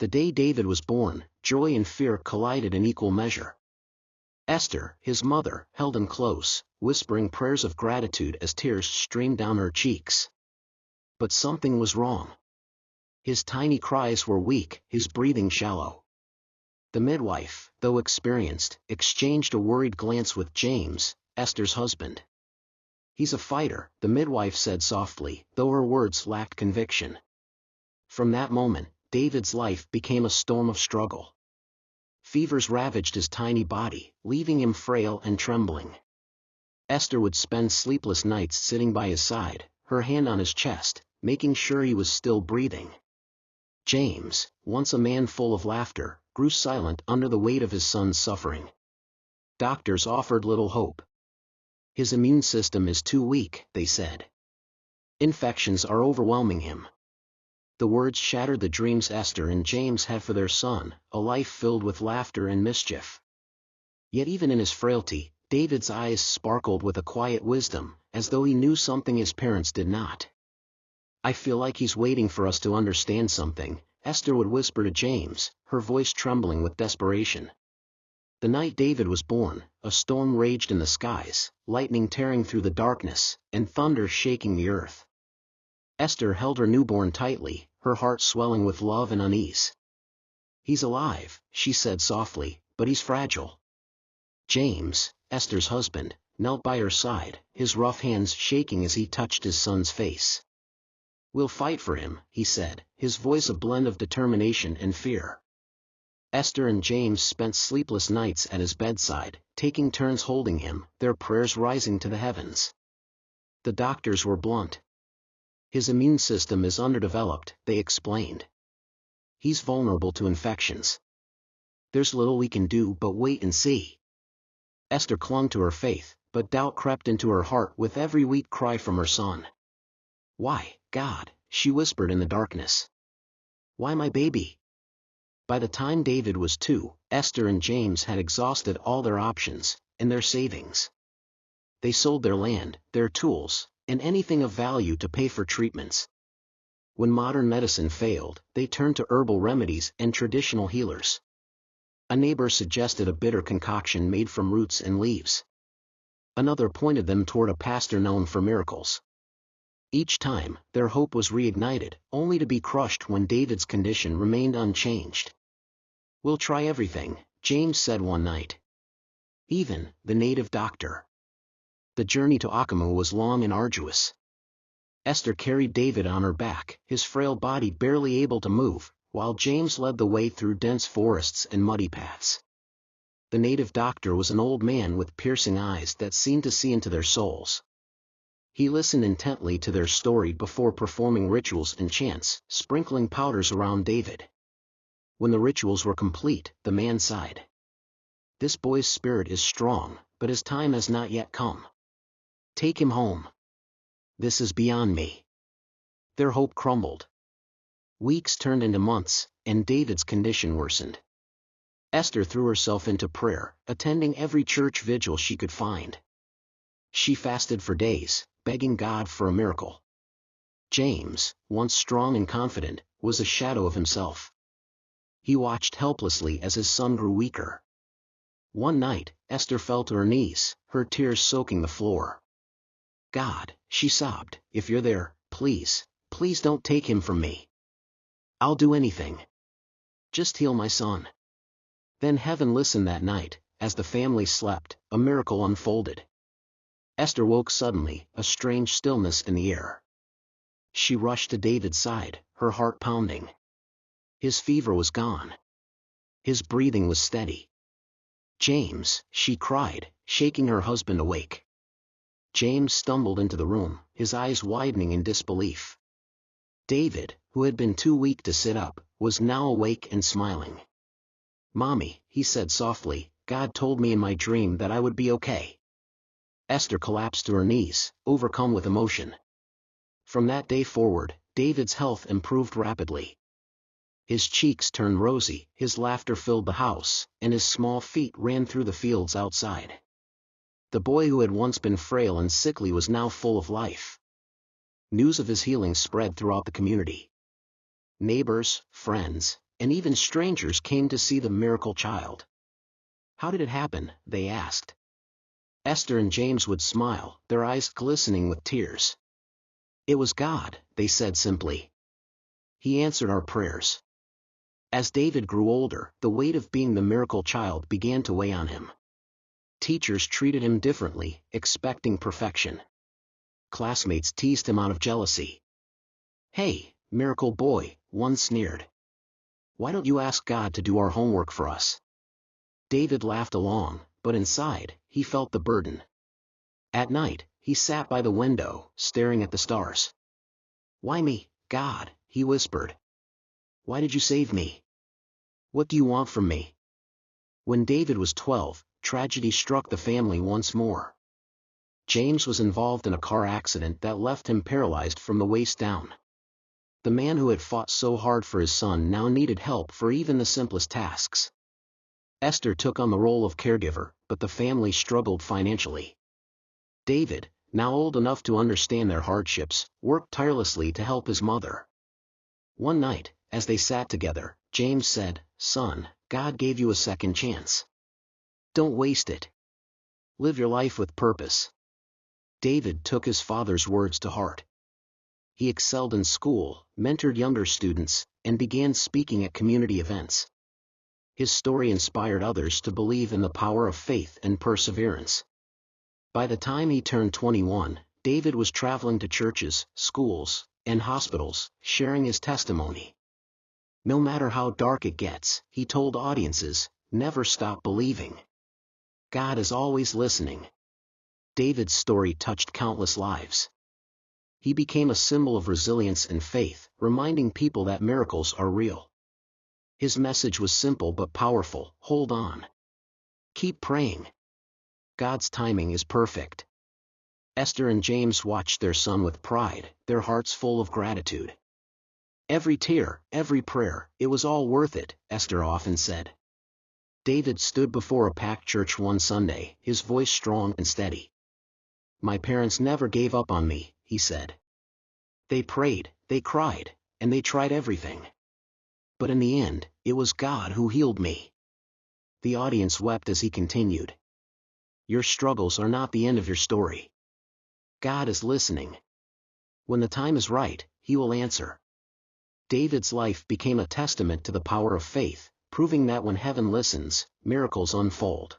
The day David was born, joy and fear collided in equal measure. Esther, his mother, held him close, whispering prayers of gratitude as tears streamed down her cheeks. But something was wrong. His tiny cries were weak, his breathing shallow. The midwife, though experienced, exchanged a worried glance with James, Esther's husband. "He's a fighter," the midwife said softly, though her words lacked conviction. From that moment, David's life became a storm of struggle. Fevers ravaged his tiny body, leaving him frail and trembling. Esther would spend sleepless nights sitting by his side, her hand on his chest, making sure he was still breathing. James, once a man full of laughter, grew silent under the weight of his son's suffering. Doctors offered little hope. "His immune system is too weak," they said. "Infections are overwhelming him." The words shattered the dreams Esther and James had for their son, a life filled with laughter and mischief. Yet even in his frailty, David's eyes sparkled with a quiet wisdom, as though he knew something his parents did not. "I feel like he's waiting for us to understand something," Esther would whisper to James, her voice trembling with desperation. The night David was born, a storm raged in the skies, lightning tearing through the darkness, and thunder shaking the earth. Esther held her newborn tightly, her heart swelling with love and unease. "He's alive," she said softly, "but he's fragile." James, Esther's husband, knelt by her side, his rough hands shaking as he touched his son's face. "We'll fight for him," he said, his voice a blend of determination and fear. Esther and James spent sleepless nights at his bedside, taking turns holding him, their prayers rising to the heavens. The doctors were blunt. "His immune system is underdeveloped," they explained. "He's vulnerable to infections. There's little we can do but wait and see." Esther clung to her faith, but doubt crept into her heart with every weak cry from her son. "Why, God?" she whispered in the darkness. "Why my baby?" By the time David was 2, Esther and James had exhausted all their options, and their savings. They sold their land, their tools, and anything of value to pay for treatments. When modern medicine failed, they turned to herbal remedies and traditional healers. A neighbor suggested a bitter concoction made from roots and leaves. Another pointed them toward a pastor known for miracles. Each time, their hope was reignited, only to be crushed when David's condition remained unchanged. "We'll try everything," James said one night. "Even the native doctor." The journey to Akamu was long and arduous. Esther carried David on her back, his frail body barely able to move, while James led the way through dense forests and muddy paths. The native doctor was an old man with piercing eyes that seemed to see into their souls. He listened intently to their story before performing rituals and chants, sprinkling powders around David. When the rituals were complete, the man sighed. "This boy's spirit is strong, but his time has not yet come. Take him home. This is beyond me." Their hope crumbled. Weeks turned into months, and David's condition worsened. Esther threw herself into prayer, attending every church vigil she could find. She fasted for days, begging God for a miracle. James, once strong and confident, was a shadow of himself. He watched helplessly as his son grew weaker. One night, Esther fell to her knees, her tears soaking the floor. "God," she sobbed, "if you're there, please, please don't take him from me. I'll do anything. Just heal my son." Then heaven listened that night. As the family slept, a miracle unfolded. Esther woke suddenly, a strange stillness in the air. She rushed to David's side, her heart pounding. His fever was gone. His breathing was steady. "James," she cried, shaking her husband awake. James stumbled into the room, his eyes widening in disbelief. David, who had been too weak to sit up, was now awake and smiling. "Mommy," he said softly, "God told me in my dream that I would be okay." Esther collapsed to her knees, overcome with emotion. From that day forward, David's health improved rapidly. His cheeks turned rosy, his laughter filled the house, and his small feet ran through the fields outside. The boy who had once been frail and sickly was now full of life. News of his healing spread throughout the community. Neighbors, friends, and even strangers came to see the miracle child. How did it happen? They asked. Esther and James would smile, their eyes glistening with tears. It was God, they said simply. He answered our prayers. As David grew older, the weight of being the miracle child began to weigh on him. Teachers treated him differently, expecting perfection. Classmates teased him out of jealousy. "Hey, miracle boy," one sneered. "Why don't you ask God to do our homework for us?" David laughed along, but inside, he felt the burden. At night, he sat by the window, staring at the stars. "Why me, God?" he whispered. "Why did you save me? What do you want from me?" When David was 12, tragedy struck the family once more. James was involved in a car accident that left him paralyzed from the waist down. The man who had fought so hard for his son now needed help for even the simplest tasks. Esther took on the role of caregiver, but the family struggled financially. David, now old enough to understand their hardships, worked tirelessly to help his mother. One night, as they sat together, James said, "Son, God gave you a second chance. Don't waste it. Live your life with purpose." David took his father's words to heart. He excelled in school, mentored younger students, and began speaking at community events. His story inspired others to believe in the power of faith and perseverance. By the time he turned 21, David was traveling to churches, schools, and hospitals, sharing his testimony. No matter how dark it gets, he told audiences, never stop believing. God is always listening. David's story touched countless lives. He became a symbol of resilience and faith, reminding people that miracles are real. His message was simple but powerful: hold on. Keep praying. God's timing is perfect. Esther and James watched their son with pride, their hearts full of gratitude. "Every tear, every prayer, it was all worth it," Esther often said. David stood before a packed church one Sunday, his voice strong and steady. "My parents never gave up on me," he said. "They prayed, they cried, and they tried everything. But in the end, it was God who healed me." The audience wept as he continued. Your struggles are not the end of your story. God is listening. When the time is right, He will answer. David's life became a testament to the power of faith, proving that when heaven listens, miracles unfold.